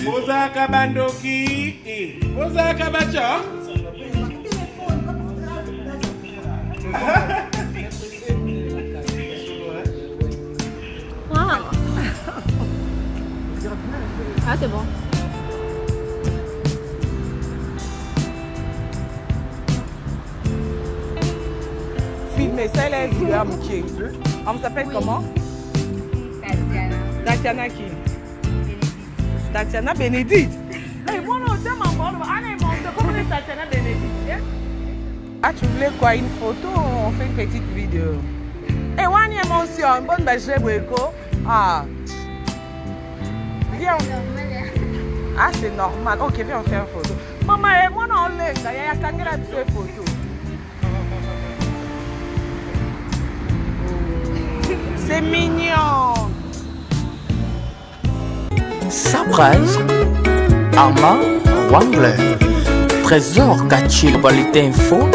Ozaka bandoki, Ozaka bacha. Ah, c'est bon. Filmer, c'est les vidéos qui. On s'appelle comment? Tatiana. Tatiana qui? Tatiana Bénédicte. Mais moi, non, c'est ma bonne. Allez, mon, c'est comme les Tatiana Bénédicte. Ah, tu voulais quoi? Une photo ou on fait une petite vidéo? Et on y émotion. Bonne bâche, Boueko. Ah. Viens. Ah, c'est normal. Ok, viens, on fait une photo. Maman, et moi, non, on l'a. Il y a quand même une photo. C'est mignon. Surprise, Armand Wangler, Trésor caché, qualité info.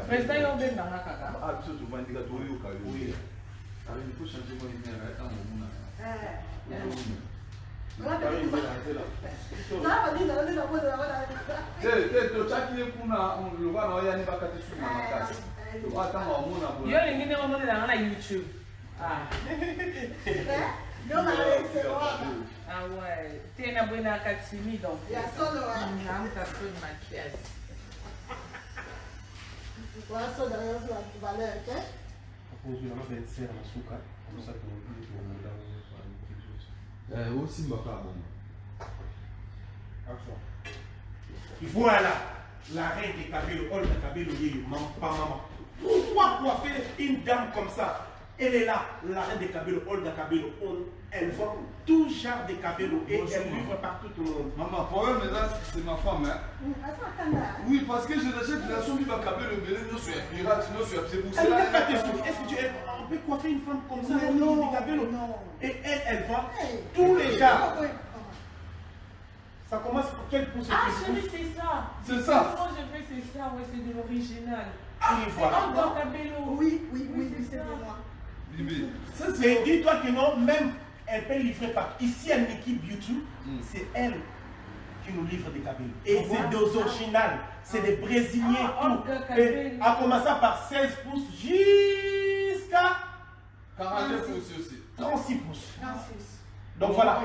Président, il y a un peu de caca. Ah, tu sais, tu vas dire que tu as eu au cas où. Oui. Alors, il faut changer mon email. Attends, mon YouTube. Ah ouais. Tu es un bon académie donc. Il y a solo un peu de maquillage. Voilà, ça derrière la valeur, ok? Aussi, ma part. Voilà, la reine de Kabelo, Olga Kabelo, maman. Pourquoi coiffer une dame comme ça? Elle est là, la reine de Kabelo, Olga Kabelo. Elle vend tout genre de Kabelo et elle livre partout tout le monde. Maman, pour eux, maintenant, c'est ma femme, hein? Oui, parce que je l'achète la somme qui va Kabelo, mais nous sommes pirates, nous sommes. C'est pour cela. Est-ce que on peut coiffer une femme comme ça? Non, de Kabelo. Et elle vend tous les genres. Ça commence pour quel pouce? Ah, chérie, c'est ça. C'est ça. Moi, je fais c'est ça, ouais, c'est de l'original. Ah, voilà. Encore Kabelo. Oui, c'est de moi. Ça, c'est. Dis-toi que non, même elle peut livrer par. Ici à Nikki Beauty, c'est elle qui nous livre des Kabelo. Et c'est des originales, c'est des Brésiliens. Et en commençant par 16 pouces jusqu'à 42 pouces aussi. 36 pouces. 36. Donc voilà.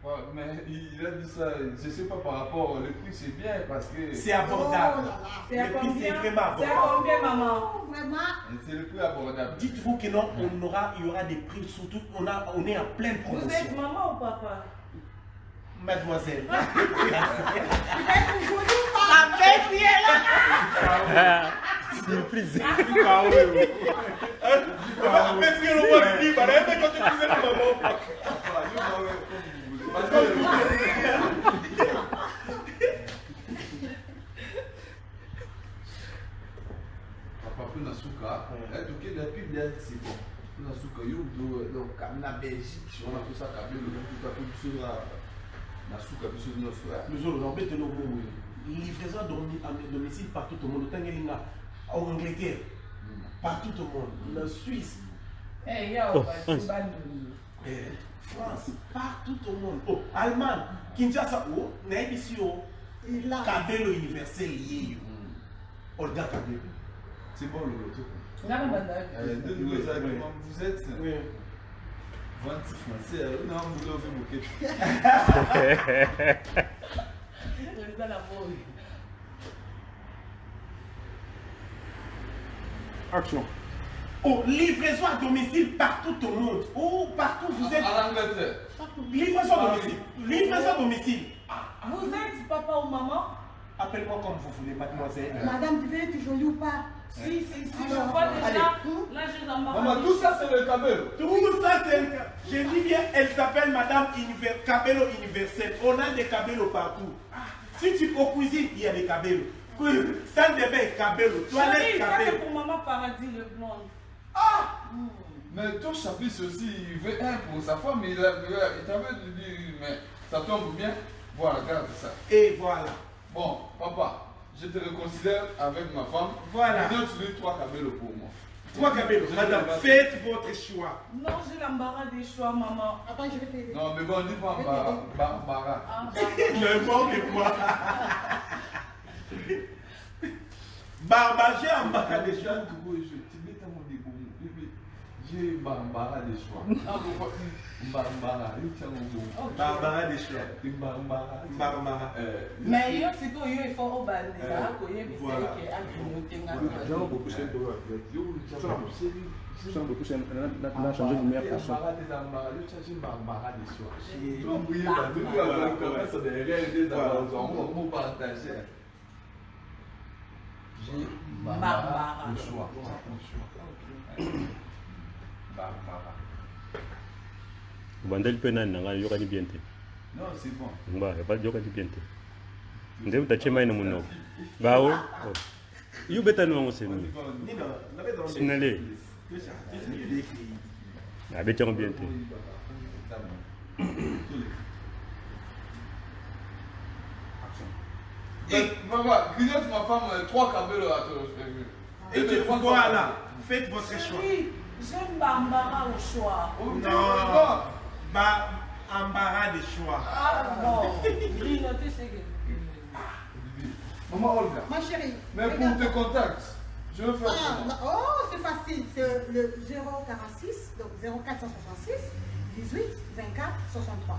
Ouais, mais il a dit ça, je ne sais pas par rapport au prix, c'est bien parce que. C'est abordable. C'est à Le prix, c'est combien? vraiment C'est à abordable. combien, maman? Vraiment. C'est le prix abordable. Dites-vous que non, il y aura des prix, surtout on est en pleine Vous êtes promotion. maman ou papa? Mademoiselle. La bête, elle est là. Surprise. Papa Nasuka, tu as depuis c'est bon. Nasuka, donc la Belgique, on a tout ça, tout à fait Nasuka, Nous allons embêter nos mots. Livraison à domicile partout au monde. En Angleterre, partout au monde. La Suisse. France, partout au monde. Oh, Allemagne, Kinshasa, oh, ici, oh. Kabelo universel lié. Olga Kabelo. C'est bon le retour. Vous êtes. Oui. 20 français, non, vous l'avez moqué. Action. Oh, livraison à domicile partout au monde. Ou partout vous êtes. En Angleterre. Livraison à domicile. Livraison à domicile. Vous êtes papa ou maman? Appelle-moi comme vous voulez, mademoiselle. Madame, tu veux être jolie ou pas? Si, je Alors, vois déjà. allez. Là, je l'embarque. Maman, tout ça c'est le cabello. Tout ça, c'est. Je dis bien, elle s'appelle Madame Cabello Universel. On a des cabellos partout. Si tu au cuisine, il y a des cabellos. Salle de bain, cabello. Toilette, Chérie, ça c'est cabello. pour maman Paradis, le blond. Mais ton chapitre aussi, il veut un pour sa femme, il t'avait dit, mais ça tombe bien. Voilà, regarde ça. Et voilà. Bon, papa, je te réconcilie avec ma femme. Voilà. Je donne 3 cabellos pour moi. 3 cabellos. Madame, faites votre choix. Non, j'ai l'embarras des choix, maman. Attends, je vais t'aider. Non, mais bon, dis-moi Barbara. Ah, N'importe quoi. Barba, j'ai embarqué des choix. J'ai Barbara des choix. Barbara, Barbara des choix. Barbara. mais yo c'est que yo il faut au bal Voilà. que a grignoté On a changé de lumière pour ça. J'ai Barbara. le choix. Barbara. Bandel pena nanga yoka ni biente. Non, c'est bon. Ngba ya ba yoka ni biente. Nde utachema ina muno. Bawo. Yu beta no ngosemi. Nino, n'avez dans Sinale. Ah beta biente. Et maman, grignote ma femme 3 cabellos à te Et tu voilà, faites votre choix. Chérie, j'aime Barbara au choix. Non, bah, embarras des choix. Ah bon, grignoter c'est que. Maman Olga, Ma chérie. mais pour regarde. tes contacts, je veux faire Ah, comment? oh, c'est facile. C'est le 046, donc 0466 18 24 63.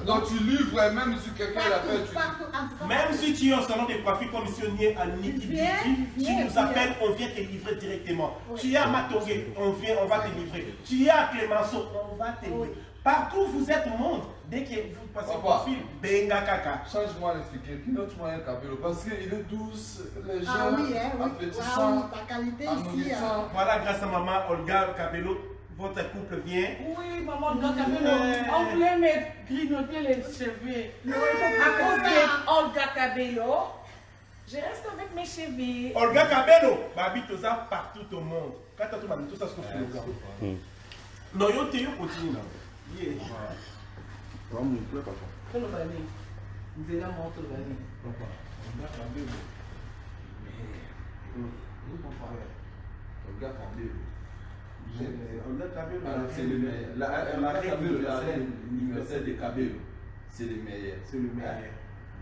Donc tu livres même si quelqu'un l'appelle, tu Partout, en tout cas. Même si tu es au salon des coiffures commissionnier à Niki Viens, Beauty, tu viens, nous appelles, on vient te livrer directement. Oui. Tu es à Matongé, on va te livrer. Tu es à Clémenceau, on va te livrer. Oui. Partout vous êtes au monde, dès que vous passez au Papa. profil, benga kaka. change-moi l'expliquer. Grignote-moi un cabello parce qu'il est douce, léger, Ah oui, hein, oui. appétissant, Ah oui, ta qualité ici. anoinissant. Voilà, grâce à maman Olga Cabello, votre couple vient. Oui, maman, donc on voulait mettre grignoter les cheveux. À cause de Olga Cabello, je reste avec mes cheveux. Olga Cabello, Babi Toza partout au monde. Quand tu as tout ça, ce que tu fais. Non, yo te yo continue là. Yeah. Que le balai. Nous allons monter le balai. Regarde cabello. Olga Cabello, C'est le meilleur. La cabello, la reine universelle des cabellos, c'est le meilleur. c'est le meilleur.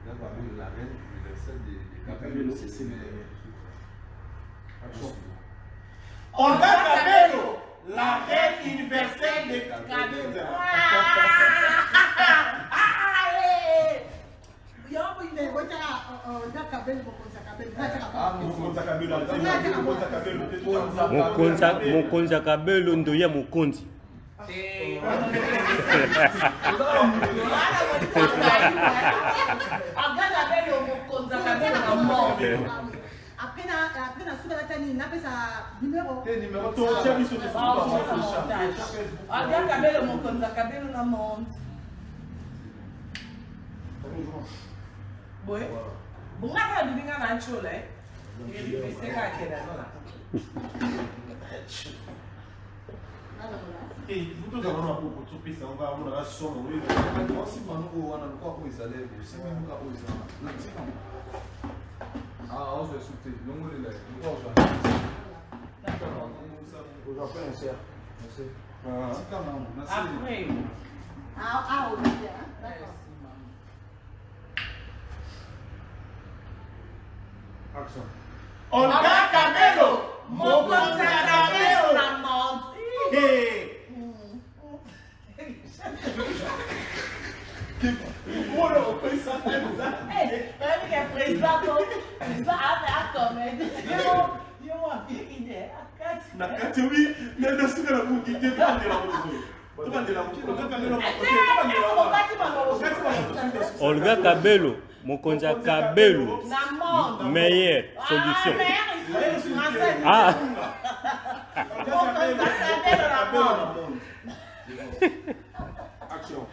La cabello, la reine universelle des cabellos, c'est le meilleur. Olga Cabello, la reine universelle des cabellos. Mokonza kabelo ndo ya mokonzi. Après, na soupe la tani, na pesa numéro. Quel numéro Ton service de Olga Cabello, Mokonza Cabello na monde. Boy, bunga ka dibinga na chole. Ili peseka kera na. Et vous tous avez un peu pour tout ça, on va avoir la somme. Ah, on se souter. Non, on est là. Après. Ah, ok, hein. D'accord. Action. Olga Cabello, Mokonza Cabello na monde. Hey. Même que président a fait un comédie. Yo, a bien idée. Na kati oui, mais dans ce cas là vous dites pas de la moto. Olga Kabelo, Mokonza Kabelo, meilleure solution. Ah. Action.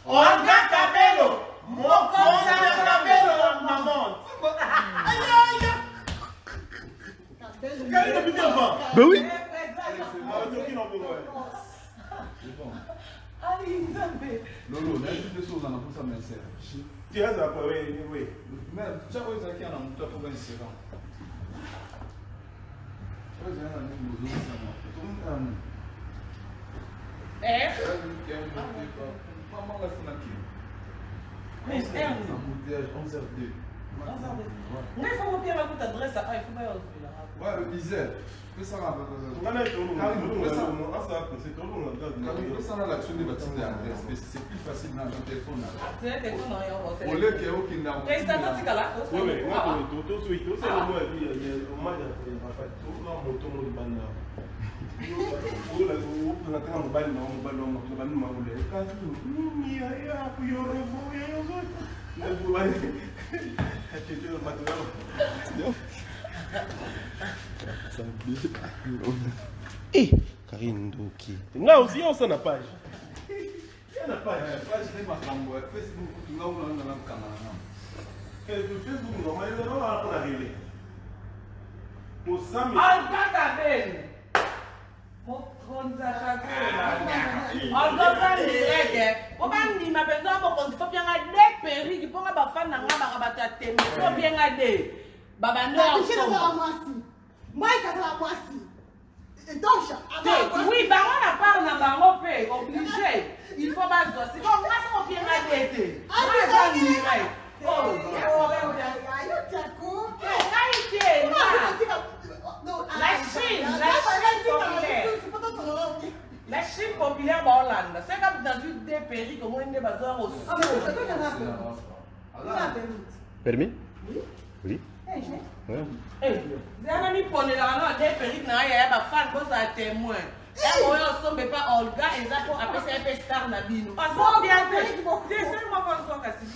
Olga Kabelo, Mokonza Kabelo, maman. Ben oui. Lolo, là, je fais choses en appui ça, mais c'est. Tu as ça, oui. Mais tu as vu ça qui est en train de trouver un sérum. Tu as vu ça qui est en train de trouver un sérum. Maman, la fin qui. Mais c'est un embouteillage 11h02. mais il faut bien avoir adresse à il faut pas Ouais, le Isère. Fais ça là. L'action des bâtiments d'adresse, mais c'est plus facile dans le téléphone. c'est un téléphone en Au lieu qu'il y ait aucune arme. et c'est un petit là Oui, moi, tout c'est le mot, on m'a dit, en fait, tout le monde est banal. Karine Ndoki. Là aussi, on s'en a page. Il y a la page. Facebook, tu l'as dans le canal. Facebook, normalement, on va arriver. Pour ça, mais. Olga Kabelo Mokonza Kabelo Olga Kabelo obandima penza mokonzi fo bien de periki po nga bafana nga bakabata teme fo bien de babando ensemble. Moi, il y a moi aussi. Donc, oui, bah on a pas na bango pe obligé. Il faut pas se c'est bon moi ça bien de. Moi ça dirait. Oh, la Chine populaire en Hollande, c'est comme dans une des pays comme on est bazar aussi. Permis? Oui. J'ai un ami pour les gens des pays n'a rien à faire cause à témoin. Et moi on sommes pas Olga et ça pour après c'est un peu star na bino. Parce que bien c'est moi qu'on soit cassé.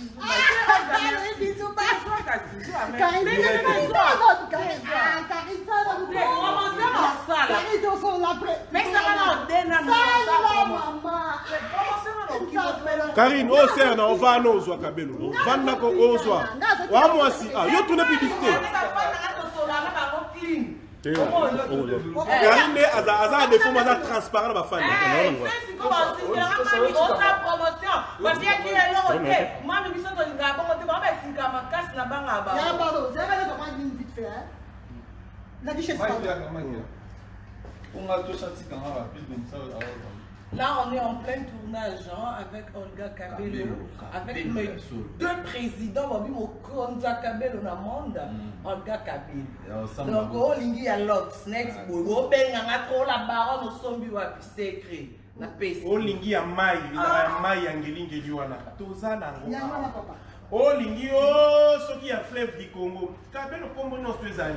Karine, oh c'est on va nous au Kabelo. Va nous au soir. Wa moi si ah yo tourner publicité. Karine aza des fois transparent ba fan. Là, on est en plein tournage avec Olga Kabelo, avec mes deux présidents, Mokonza Kabelo na monde, Olga Kabelo. Donc, on lingi à l'autre, next boy, on benga trop la baronne au sombi wa secret. Na peste. O lingi ya mai, na mai ya ngelingi wana. Toza na ngo. O lingi o soki ya fleuve du Congo. Kabelo Congo non spécial.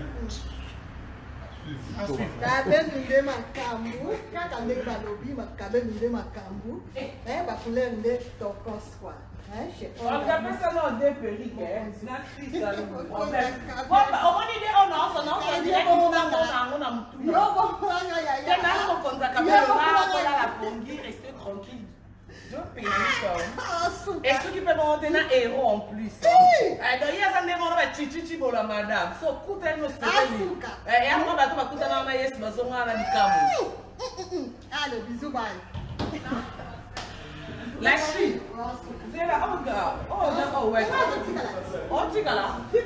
Kabelo nde makambu, kaka nde balobi makabelo nde makambu. Ba couleur nde tokos quoi. Olga pesa no de perike, na sisa no problème. Au moins idée on a son nom, on dirait qu'on a mtu. Yo comprends ya. Tena Mokonza Kabelo la pongi, rester tranquille. Et ceux qui peuvent monter un héros en plus. D'ailleurs, ça ne chichichi pour la madame. So, coûte un océan. Et à moi, tu vas coûter un maïs, mais on a la camo. Allez, bisous, bye. La Chine. C'est là, oh, gars. Oh, ouais. Oh, tu gars là. Si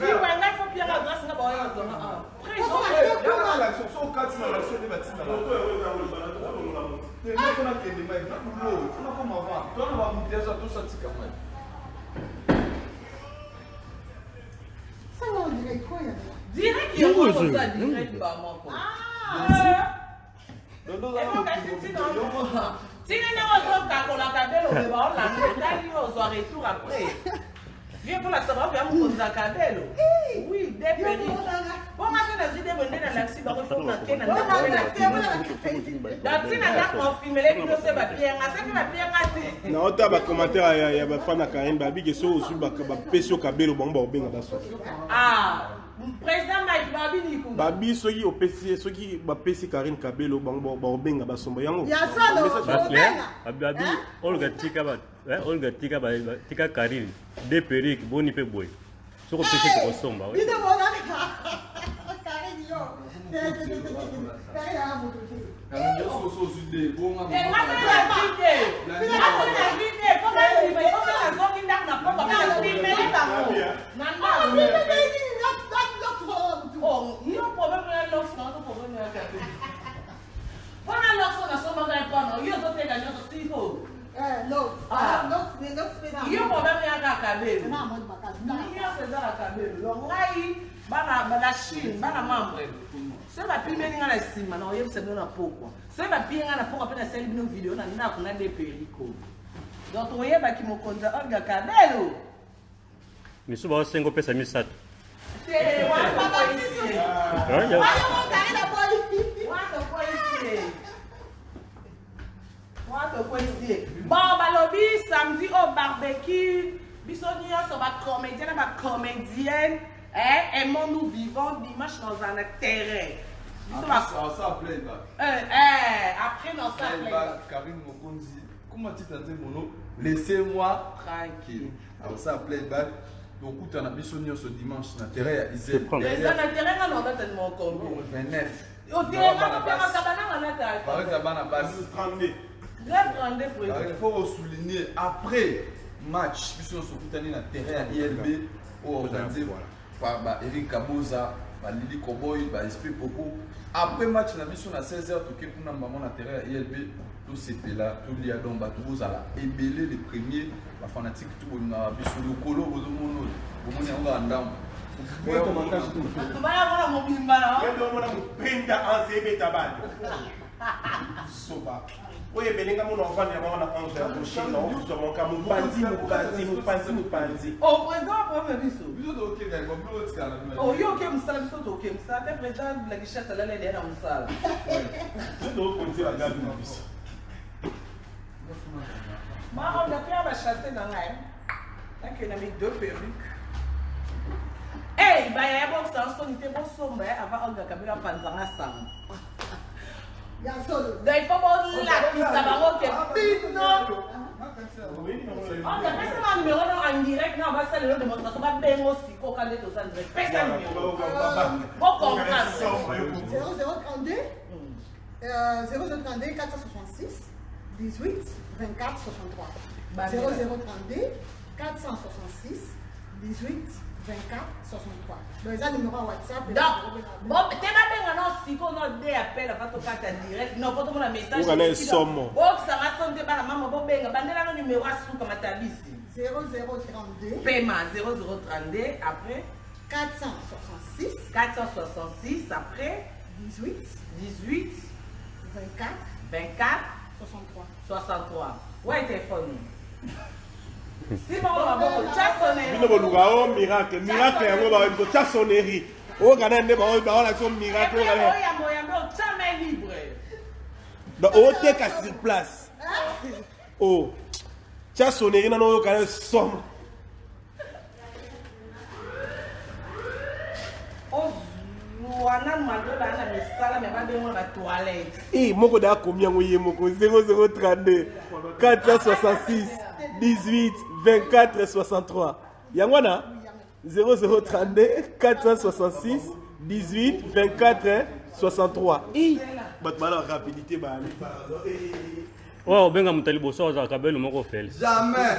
on a fait bien la grâce, on a pas direct qu'il y a ça direct par moi. Si les gens ont la Kabelo, on va retour après. Viens pour la savoir, Mokonza Kabelo. Oui, des péris. Bon, ma soeur, elle a dit que l'accident, il faut que Non, tu as des commentaires, il y a des fans qui ont dit que c'est aussi des gens qui ont dit que ah, président Mike Babi Nikou. Babi, ceux qui ont PC Karine Kabelo, Benga Basomba. Il y a ça, non? Babi, Olga Tika Karine, des perruques, boni pe boy. Ce qu'on peut faire pour Somba. Il demande à Karine, yo. c'est ma pile menga na sima na oyebisa bino na pokwa c'est ma pile nga na pokwa pe na sali bino video na ndako na de periko donc oyeba ki mokonza Olga Kabelo misu ba sengo pesa misato c'est wa papa ici wa mo kare na poli wa to ici bon balobi samedi au barbecue biso nyonso ba comédienne aimons-nous vivants dimanche dans un terrain. Ça playback. Après dans ça playback. Karine Mokonzi, comment tu t'as dit mon nom? Laissez-moi tranquille. Alors ça playback. Donc tu as mis ce dimanche dans le terrain. Les gens dans le terrain on a tellement combien? 29. Au terrain on il faut souligner après match puisque on se fout dans le terrain ILB au organisé par Eric Kaboza, Lili Koboy, Esprit Popo. Après match, na mission à 16h, tout le monde a terrain ILB, tout c'était là, tout le monde a tout ça là. Et belé les premiers, la fanatique, tout le monde a mission de colo, au monde, au monde est en dame. Oui, mais les gens qui ont 11 ans, oh, président, oh, yo, ok, Moussala, ok, Moussala, t'es président de la guichette, là, là, là, Moussala. Maman, on a pris à chasser dans l'air. Là, qu'on a mis 2 perruques. Hey, bah, il y a bon sens, on était bon sombre avant Olga Kabelo Panzanga Sam. Il y a ça. Il faut voir la piste, ça va que non. On a fait un numéro en direct, non, on va faire le démonstration, on va bien aussi, qu'on a des choses en direct. Fais ça numéro. Bon, comprendre. 0032 0032 466 18 24 63. 0032 466 18 24 63. Donc, il y a un numéro WhatsApp. Bon, tu vas bien si on a des appels à votre carte direct. Non, pas tout le message. Vous avez un somme. Bon, ça va sonner par la maman. Bon, ben, bandela le numéro à sous comme ta bise. 0032 paiement 0032 après 466 466 après 18 24 63. 63. Ouais, téléphone. Si bon, tu as sonné. Miracle, miracle, tu as sonnerie. Oh, regardez, on a l'action miracle. Jamais libre. Donc, on est qu'à sur place. Oh, tu as sonnerie, non, on a somme. Eh, moko da combien oui moko 0032 466 18 24 63. Yangwana 0032 466 18 24 63. Eh, but la rapidité ba. Oh, benga mutali boso za Kabelo moko fel. Jamais.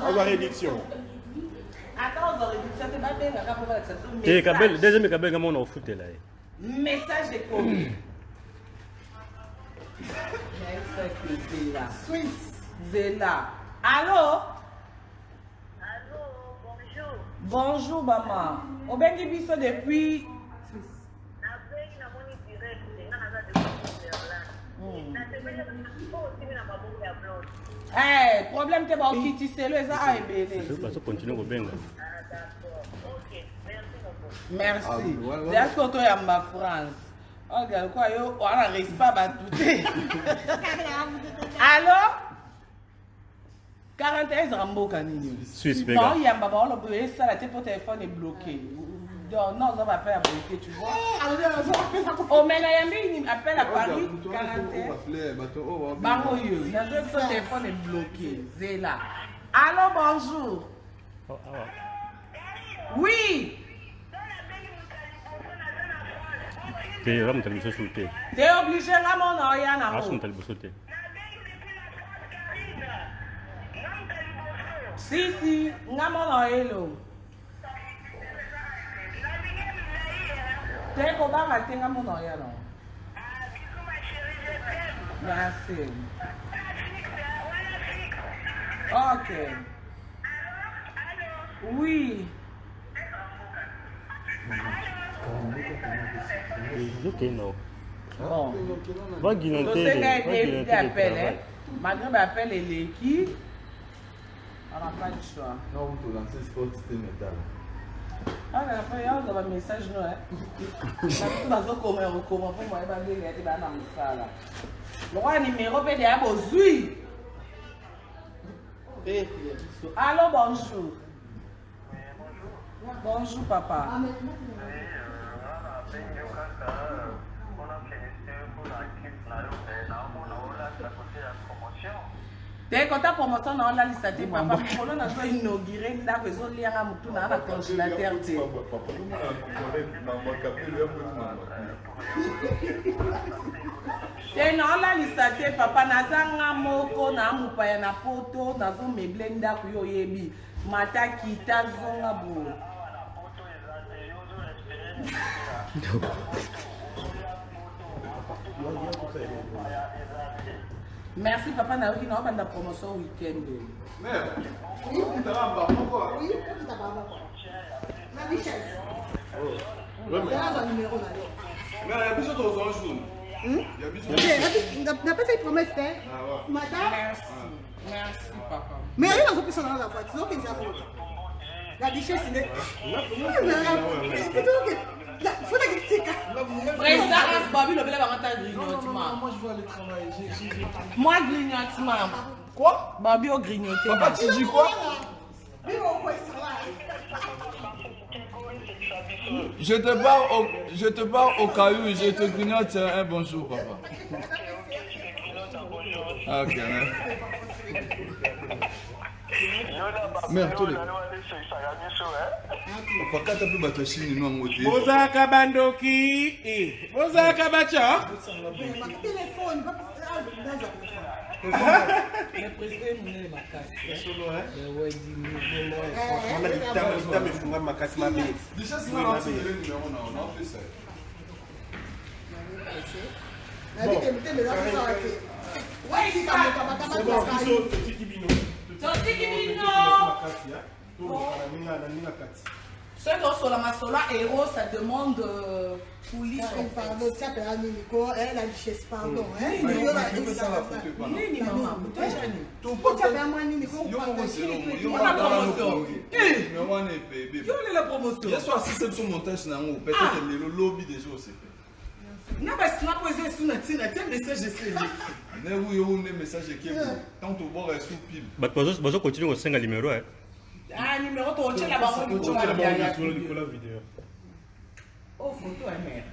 On va réduction. Attends, réduction, c'est pas bien, Et Kabelo, deuxième Kabelo, comment on a foutu là? Message de commune. Suisse. Zéla. Allô? Allô, bonjour. Bonjour, maman. On vient de biso depuis. Suisse. Problème, t'es bon, qui tu sais, les a Je vais continuer au benga. D'accord. Merci. Ah, voilà. C'est à ce qu'on a ma France. Oh, regarde quoi, yo, on n'arrive pas à tout. Allô? 41 Rambo Canini. Suisse, Non, il y a un baba, ça, la tête pour téléphone est bloqué. Non, on va pas la bloquer, tu vois. Oh, mais là, il y a un appel à Paris, 41. Bango, son téléphone est bloqué. C'est là. Allô, bonjour. Oui. T'es là, tu as sauté. T'es obligé là, mon oyen à Ah, vous. tu as sauté. Si, nga mon oyen. T'es comment ma t'es nga mon oyen. Merci. Ok. Oui. Ok, non. Bon. Va guinanter. Tu sais qu'il y a des appels. Malgré l'appel et l'équipe, on n'a pas de choix. Non, vous lancez sport, c'était métal. Ah, mais après, il y a un message, non, hein. Comment pour moi, il va dire, il y a des bananes, ça, là. Le roi numéro, il y a un zui. Allô, bonjour. Bonjour, papa. T'es content pour moi, on a la liste de papa. Pour nous, on a inauguré la maison liée à Moutou dans la congélateur. T'es non la liste de papa. Nazanga moko na mupaya na poto na zo meblenda kuyo yebi. Mata kita zonga bo. Merci papa na yoki na banda promotion week-end. Mère, on t'a ramené pourquoi? Oui, on t'a ramené. La richesse. C'est là le numéro là. Mais il y a plus d'autres jours. Il y a plus d'autres. On n'a pas fait promesse, hein? Madame. Merci papa. Mais il y a une dans la voiture, donc ils ont la richesse, c'est. Président Babi, le bel grignotement. Moi, je veux aller travailler. Moi, grignotement. Quoi? Babi au grignoté. Papa, tu dis quoi? Je te parle au caillou, je te grignote un bonjour, papa. Ah, ok, merci. Merde, tous les... Papa, tu peux battre chine, non, moi, Bozaka Bandoki. Bozaka Bacha. Téléphone, Le président est ma casse. On a dit que tu as ma casse, ma belle. Déjà, si on a fait le numéro, on a fait ça. C'est bon, ils sont petits kibino. Ceux qui sont la masola héros, ça demande police. La richesse, pardon. Nini maman, Tout le monde, la promotion. il y a soit système sur montage, peut-être le lobby des jours, c'est fait. Non, mais si on posé sur notre site, un message de série. Ne vous y a un message qui est bon. Tant que vous avez sous pile. Bah, vous continuez au 5 numéro. Ah, numéro, tu as là-bas, on Tu as la vidéo. Oh, photo, hein, mère.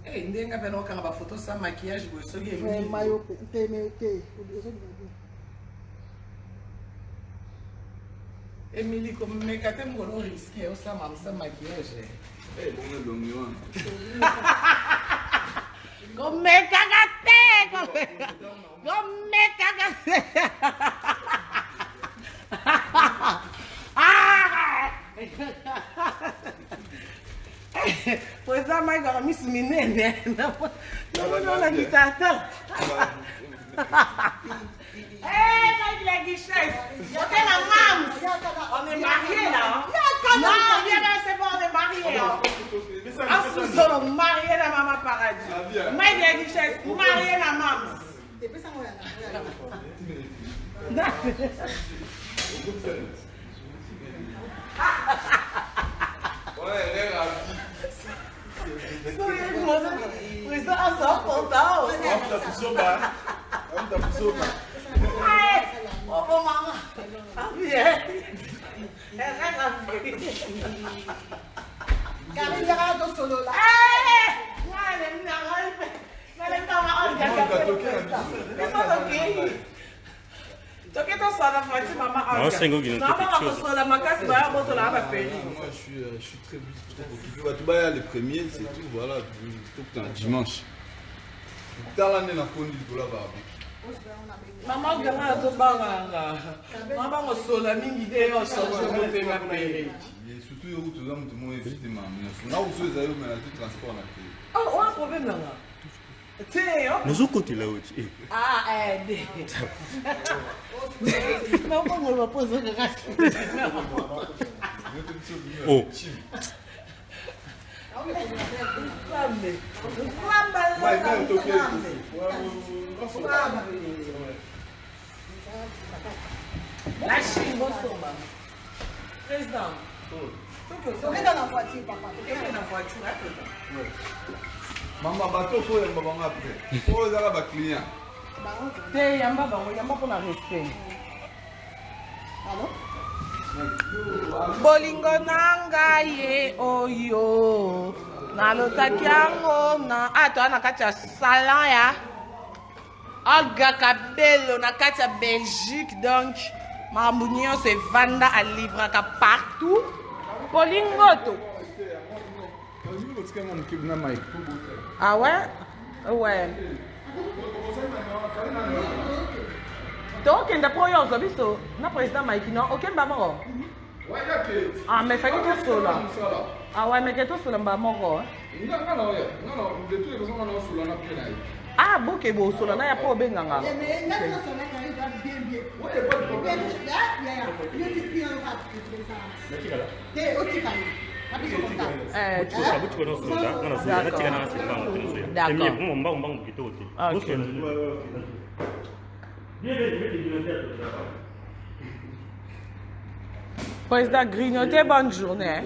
Eh, ndenge apena okanga ba photo sans maquillage boye soki Emily komeka te mokolo risque osama sans maquillage. Eh, bon, le mion. Komekaka te komekaka te. Pois a mãe agora me sumiu, né? Não, não, ditata. Hé, mãe de la guichesse, on est la maman. On est mariés là. Non, viens là, c'est bon, on est mariés là. En sous-sol, mariés la maman paradis. Mãe de la guichesse, mariés la maman. Président a son content. Oh maman. Ah bien. Solo là. Non, c'est un gars qui nous fait quelque chose. Moi, je suis très occupé. Tu vas les premiers, c'est tout. Voilà, tout le temps, dimanche. Dans l'année, on a connu le barbecue. Maman, maman, sola mingi de yo sola na pere. Surtout yo tout le monde évite maman. Là où ceux ailleurs mais tout transport na pere. Oh, on a un problème là. Tu sais, Nous au côté là où tu. ah, non, on va poser le reste. Oh. La Chine, bon sommet. Président. On est dans la voiture, papa. On est dans la voiture, président. Maman, bateau, faut y aller après. Faut y aller client. Te yamba pour le respect. Allô? Bolingo nanga ye oyo. Nalotaki yango na ato na kati ya salon ya Olga Kabelo na kati ya Belgique, donc makambo nyonso evanda alivraka partout. Bolingo to. Ah ouais? Ouais. tokenda mpo oyo ozwa biso na président Mike no okemba moko ah mais faki tosola ah ouais mais ke tosola mba moko ah boke bosola na ya mpo obenganga Président grignoter, bonne journée.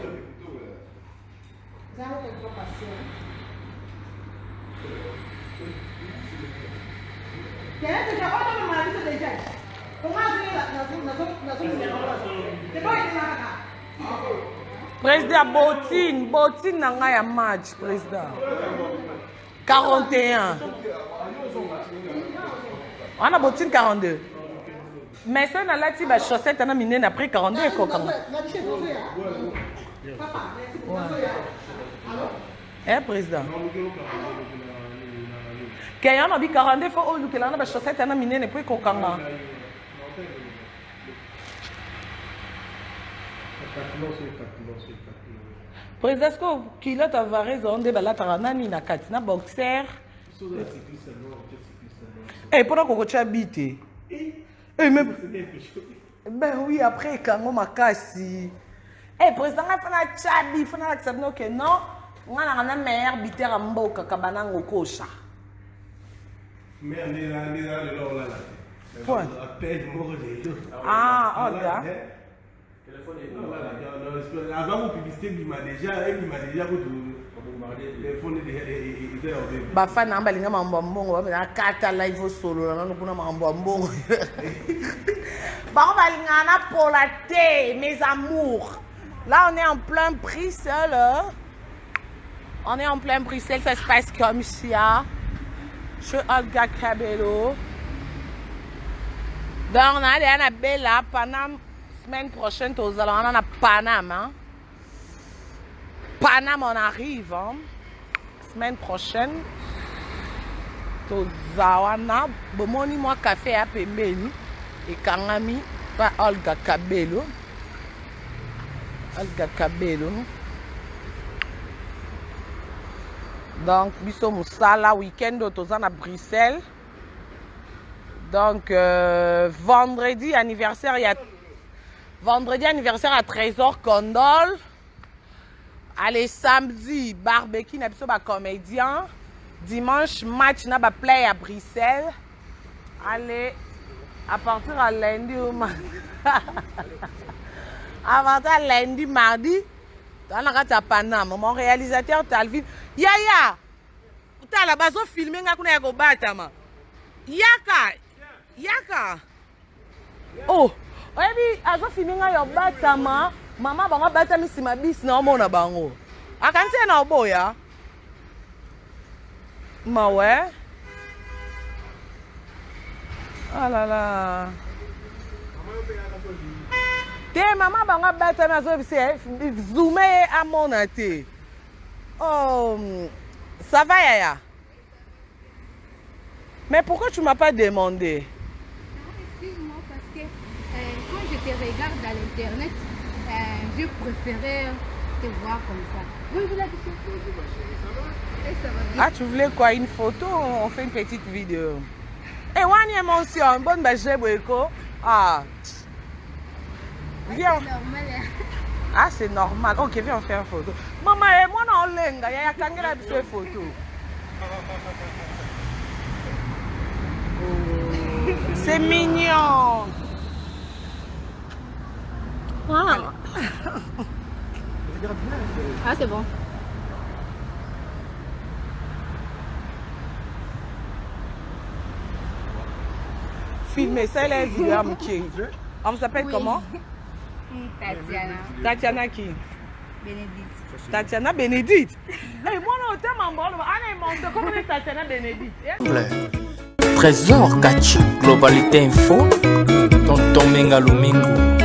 Président Botine n'a pas match, président. 41. On a Botine 42. Mais ça, on a la petite chaussette, on a miné après 42 et quoi. Eh, président. Quand on a dit 42, il faut que on a la chaussette, on a miné après quoi. Président, est-ce que Kilote a raison de la taranani na katina boxer? Eh, pendant qu'on tu habites. Ben oui, après, quand on m'a cassé. Eh, président, il faut que tu faut accepter que non, on a un meilleur biter à Mboka, Kabana, Ngokocha. Ah, oh, là. Avant mon publicité, il m'a déjà bafana balinga mambo mbongo ba kata live solo na kuna mambo mbongo ba balinga na pola te mes amours. Là on est en plein Bruxelles. On est en plein Bruxelles, ça se passe comme ça. Chez Olga Kabelo. Donc on a des bella Panama semaine prochaine aux allons on a Panama. Panama on arrive hein. Semaine prochaine tozawana bomoni moi café à pembeni et kangami pa Olga Kabelo donc biso musala week-end tozana à Bruxelles donc vendredi anniversaire à Trésor Condol. Allez, samedi, barbecue, n'a pas comédien. Dimanche, match, n'a pas play à Bruxelles. Allez, À partir de lundi ou mardi. À partir de lundi, mardi, dans la rate à Panama, mon réalisateur Talvin. Yaya! Tu as la base au filmé, tu as un batama. Yaka! Oh! Oyebi, azo filmé, tu as un batama. Maman, tu as un batama, si ma bis, non, mon abango. A quand tu es un boya? Ma ouais. Oh là là. Te maman banga bata ma zo zoomé à mon athée. Oh, ça va Yaya? Mais pourquoi tu m'as pas demandé? Excuse-moi parce que quand je te regarde à l'internet, je préférais te voir comme ça. Oui, vous l'avez fait. Ça va bien. Ah, tu voulais quoi? Une photo? On fait une petite vidéo. Et one émotion, bonne bâche boéko. Ah. Viens. C'est normal. Ah, c'est normal. Ok, viens, on fait une photo. Maman, moi, non, lenga. Il y a quand même des photos. C'est mignon. Ah, c'est bon. Filmer, ça, elle est vidéo à Mouké. On s'appelle comment? Tatiana. Tatiana qui? Bénédicte. Tatiana Bénédicte. Hey, moi, non, t'es maman. Comment est Tatiana Bénédicte? Trésor Kachi, Globalité Info, Tonton Menga Lumingo.